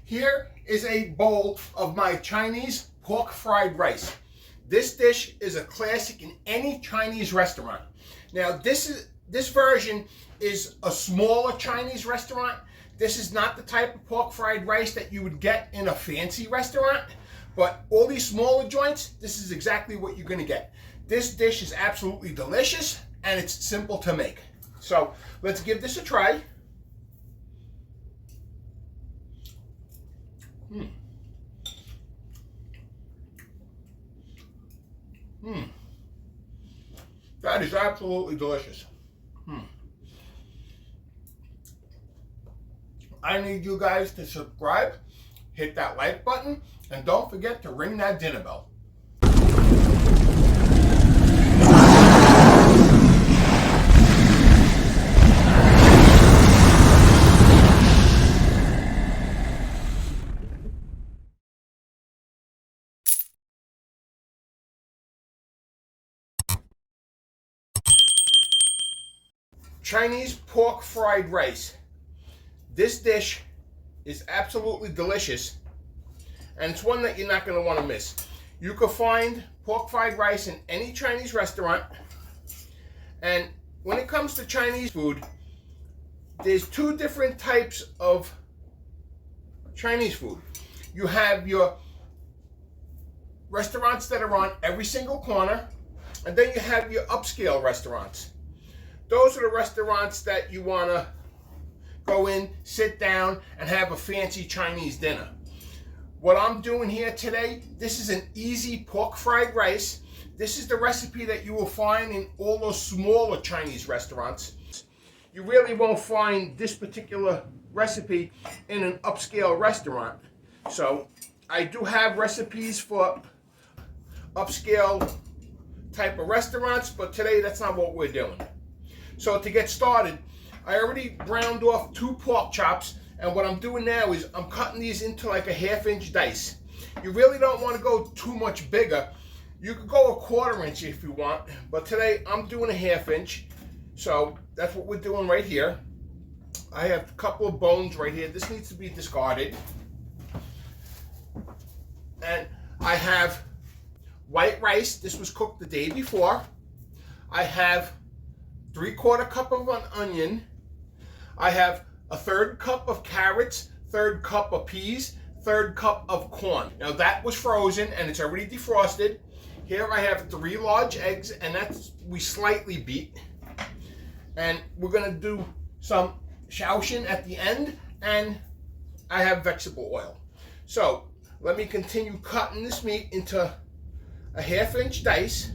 Here is a bowl of my Chinese pork fried rice. This dish is a classic in any Chinese restaurant. Now this version is a smaller Chinese restaurant. This is not the type of pork fried rice that you would get in a fancy restaurant, but all these smaller joints, this is exactly what you're gonna get. This dish is absolutely delicious and it's simple to make. So let's give this a try. That is absolutely delicious. I need you guys to subscribe, hit that like button, and don't forget to ring that dinner bell. Chinese pork fried rice. This dish is absolutely delicious, and it's one that you're not going to want to miss. You can find pork fried rice in any Chinese restaurant, and when it comes to Chinese food, there's two different types of Chinese food. You have your restaurants that are on every single corner, and then you have your upscale restaurants. Those are the restaurants that you want to go in, sit down, and have a fancy Chinese dinner. What I'm doing here today, this is an easy pork fried rice. This is the recipe that you will find in all those smaller Chinese restaurants. You really won't find this particular recipe in an upscale restaurant. So I do have recipes for upscale type of restaurants, but today that's not what we're doing. So to get started, I already ground off 2 pork chops, and what I'm doing now is I'm cutting these into like a 1/2 inch dice. You really don't want to go too much bigger. You could go a 1/4 inch if you want, but today I'm doing a 1/2 inch. So that's what we're doing right here. I have a couple of bones right here. This needs to be discarded. And I have white rice. This was cooked the day before. I have 3/4 cup of an onion. I have a 1/3 cup of carrots, 1/3 cup of peas, 1/3 cup of corn. Now that was frozen and it's already defrosted. Here I have 3 large eggs, and we slightly beat. And we're gonna do some Shaoxing at the end, and I have vegetable oil. So let me continue cutting this meat into a 1/2 inch dice.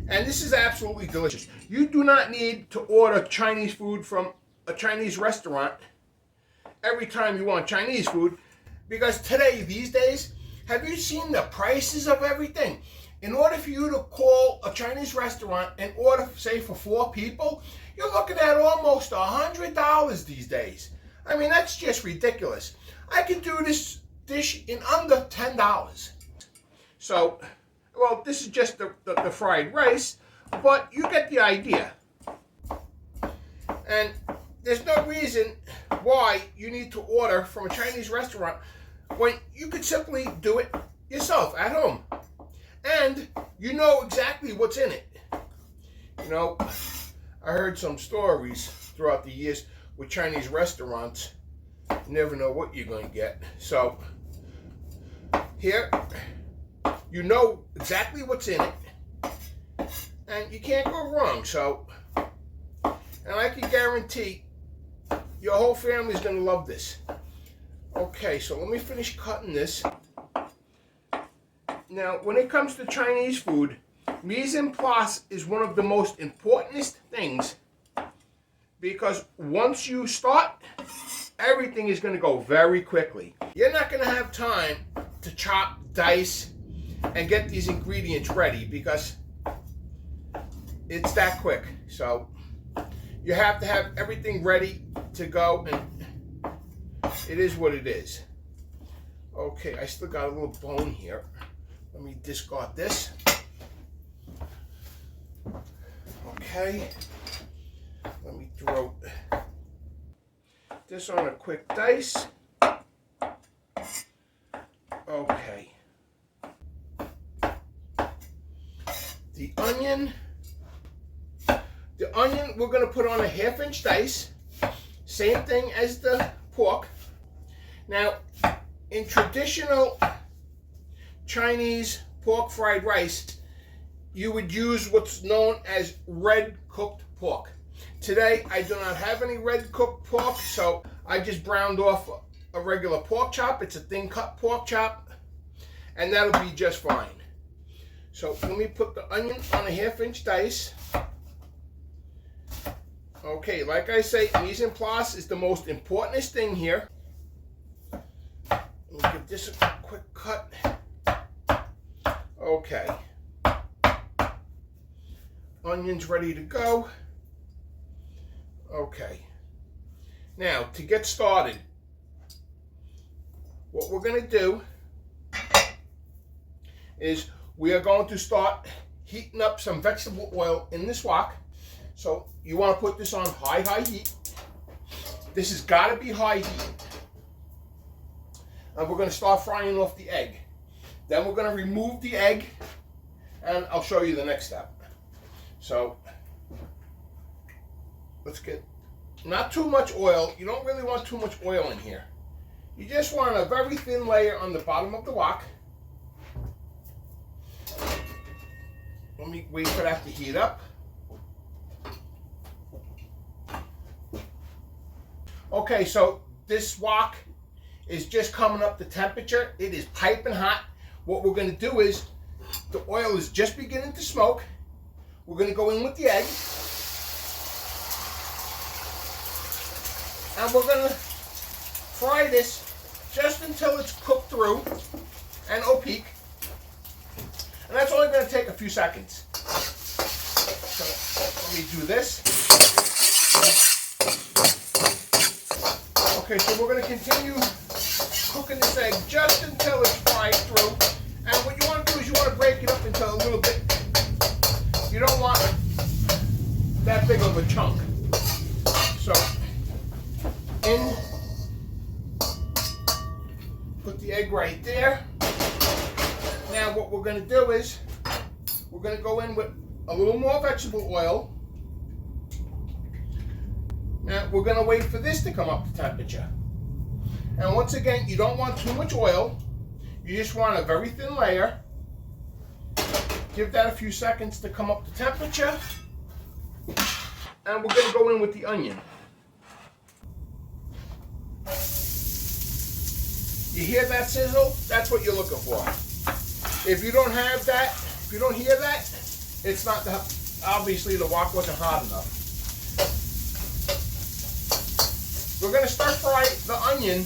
And this is absolutely delicious. You do not need to order Chinese food from a Chinese restaurant every time you want Chinese food, because today, these days, have you seen the prices of everything? In order for you to call a Chinese restaurant and order, say, for 4 people, you're looking at almost $100 these days. I mean, that's just ridiculous. I can do this dish in under $10. So, well, this is just the fried rice, but you get the idea. And there's no reason why you need to order from a Chinese restaurant when you could simply do it yourself at home. And you know exactly what's in it. You know, I heard some stories throughout the years with Chinese restaurants. You never know what you're going to get. So, here, you know exactly what's in it, and you can't go wrong. So, and I can guarantee your whole family is going to love this. Okay, so let me finish cutting this. Now, when it comes to Chinese food, mise en place is one of the most importantest things, because once you start, everything is going to go very quickly. You're not going to have time to chop, dice, and get these ingredients ready, because it's that quick. So you have to have everything ready to go, and it is what it is. Okay, I still got a little bone here. Let me discard this. Okay, let me throw this on a quick dice. onion. The onion we're going to put on a 1/2-inch dice. Same thing as the pork. Now, in traditional Chinese pork fried rice, you would use what's known as red cooked pork. Today, I do not have any red cooked pork, so I just browned off a regular pork chop. It's a thin cut pork chop, and that'll be just fine. So let me put the onion on a 1/2-inch dice. Okay, like I say, mise en place is the most important thing here. We'll give this a quick cut. Okay. Onions ready to go. Okay. Now, to get started, what we're going to do is we are going to start heating up some vegetable oil in this wok. So you want to put this on high heat. This has got to be high heat. And we're going to start frying off the egg. Then we're going to remove the egg, and I'll show you the next step. So let's get not too much oil. You don't really want too much oil in here. You just want a very thin layer on the bottom of the wok. Let me wait for that to heat up. Okay, so this wok is just coming up to temperature. It is piping hot. What we're going to do is, the oil is just beginning to smoke. We're going to go in with the egg. And we're going to fry this just until it's cooked through and opaque. And that's only going to take a few seconds. So let me do this. Okay, so we're going to continue cooking this egg just until it's fried through. And what you want to do is you want to break it up into a little bit. You don't want that big of a chunk. So, put the egg right there. Now what we're going to do is, we're going to go in with a little more vegetable oil. Now we're going to wait for this to come up to temperature. And once again, you don't want too much oil. You just want a very thin layer. Give that a few seconds to come up to temperature. And we're going to go in with the onion. You hear that sizzle? That's what you're looking for. If you don't have that, if you don't hear that, it's not obviously the wok wasn't hot enough. We're going to stir fry the onion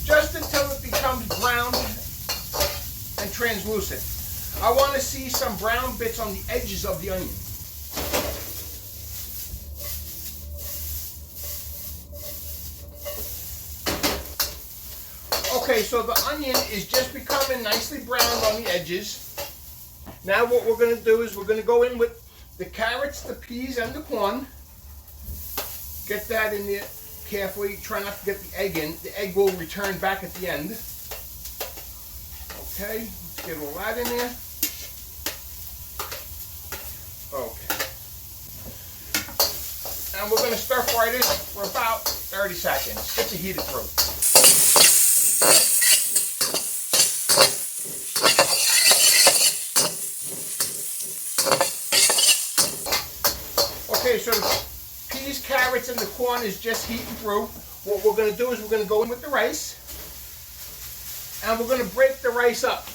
just until it becomes brown and translucent. I want to see some brown bits on the edges of the onion. Okay, so the onion is just becoming nicely browned on the edges. Now what we're going to do is we're going to go in with the carrots, the peas, and the corn. Get that in there carefully. Try not to get the egg in. The egg will return back at the end. Okay, let's get all that in there. Okay. And we're going to stir fry this for about 30 seconds. Get to heat it through. Okay, so the peas, carrots, and the corn is just heating through. What we're going to do is we're going to go in with the rice. And we're going to break the rice up.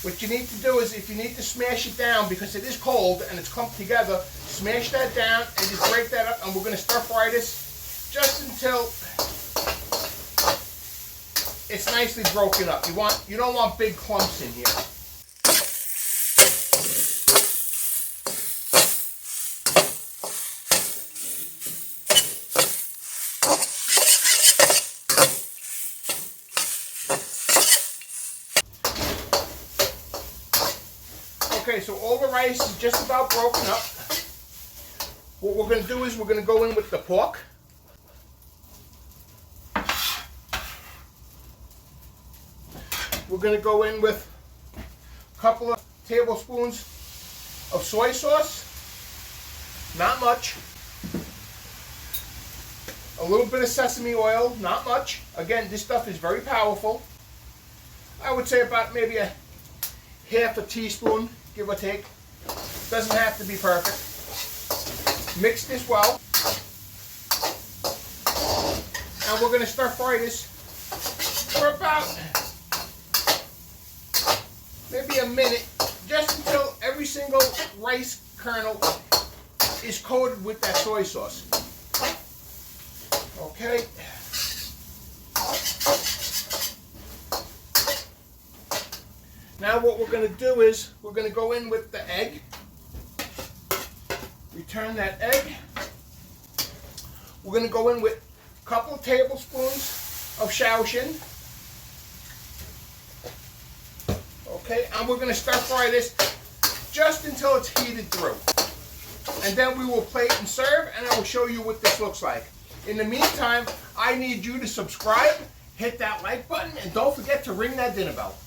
What you need to do is, if you need to smash it down, because it is cold and it's clumped together, smash that down and just break that up. And we're going to stir fry this just until it's nicely broken up. You don't want big clumps in here. Okay, so all the rice is just about broken up. What we're going to do is we're going to go in with the pork. We're going to go in with couple of tablespoons of soy sauce, not much. A little bit of sesame oil, not much. Again, this stuff is very powerful. I would say about maybe a half a teaspoon, give or take. Doesn't have to be perfect. Mix this well. And we're going to stir fry this for about maybe a minute, just until every single rice kernel is coated with that soy sauce. Okay. Now what we're going to do is we're going to go in with the egg. Return that egg. We're going to go in with a couple of tablespoons of Shaoxing. Okay, and we're going to stir fry this just until it's heated through. And then we will plate and serve, and I will show you what this looks like. In the meantime, I need you to subscribe, hit that like button, and don't forget to ring that dinner bell.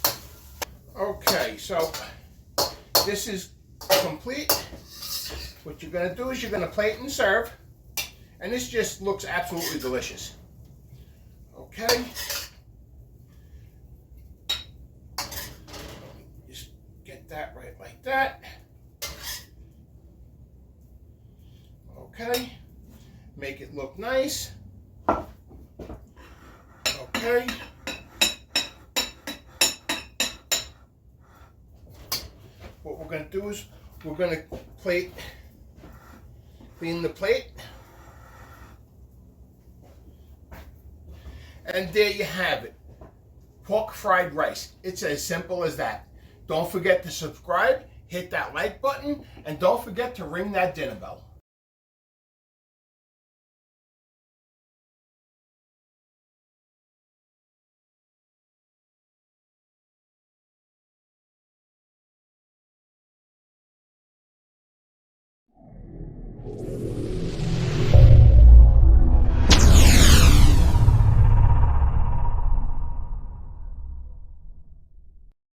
Okay, so this is complete. What you're going to do is you're going to plate and serve, and this just looks absolutely delicious. Okay. Just get that right like that. Okay. Make it look nice. Okay. What we're going to do is we're going to clean the plate. And there you have it. Pork fried rice. It's as simple as that. Don't forget to subscribe, hit that like button, and don't forget to ring that dinner bell.